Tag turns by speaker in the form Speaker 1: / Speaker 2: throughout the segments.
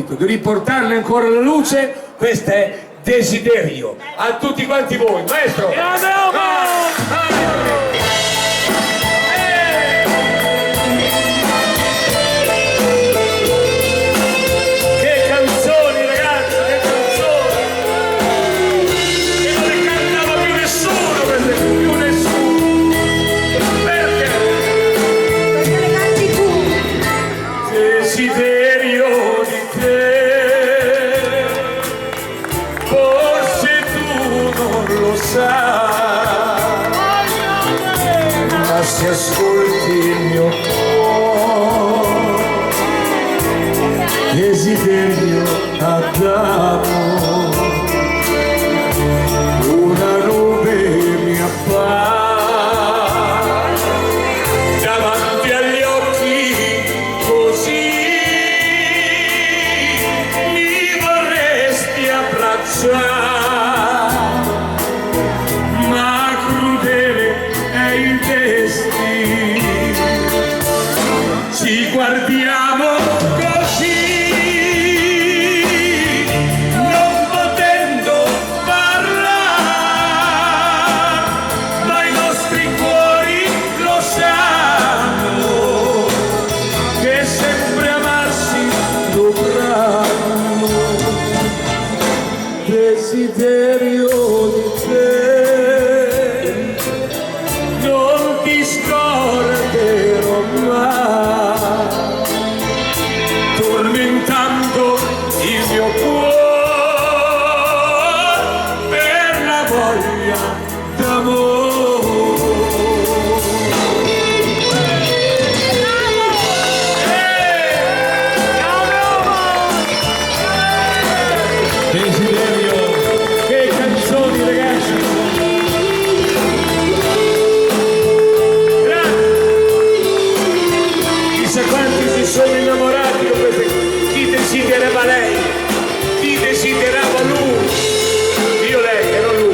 Speaker 1: approfitto di riportarle ancora alla luce. Questo è Desiderio. A tutti quanti voi, maestro!
Speaker 2: Ma se ascolti il mio cuore, desiderio Adamo, una nube mi appare davanti agli occhi, così mi vorresti abbracciare. Ci guardiamo così, non potendo parlare, ma i nostri cuori lo sanno, che sempre amarsi dovranno. Desiderio di te, non ti scorderò mai, tormentando il mio cuore per la voglia d'amore. Desiderio, che canzoni ragazzi! Chissà quanti si sono innamorati con queste. Chi desiderava lei? Chi desiderava lui? Io lei, e non lui.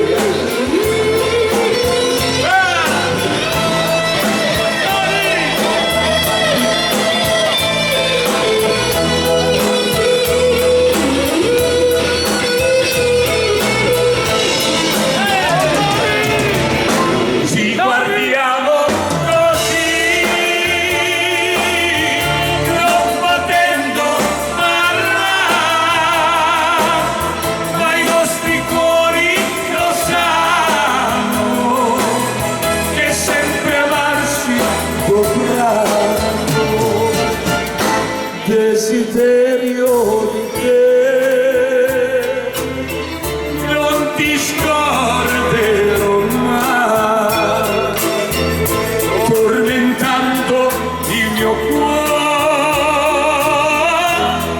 Speaker 2: Ci guardiamo così, non potendo parlare, ma i nostri cuori lo sanno, che sempre amarsi dovranno. Desiderio di te, non ti scorderò mai, tormentando il mio cuore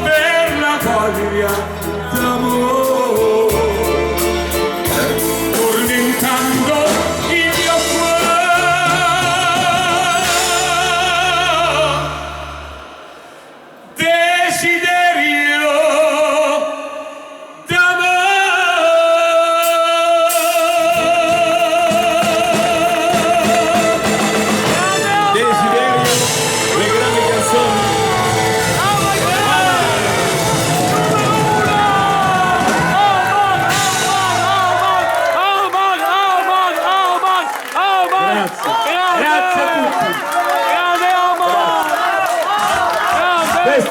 Speaker 2: per la voglia d'amore, tormentando il mio cuore. Desiderio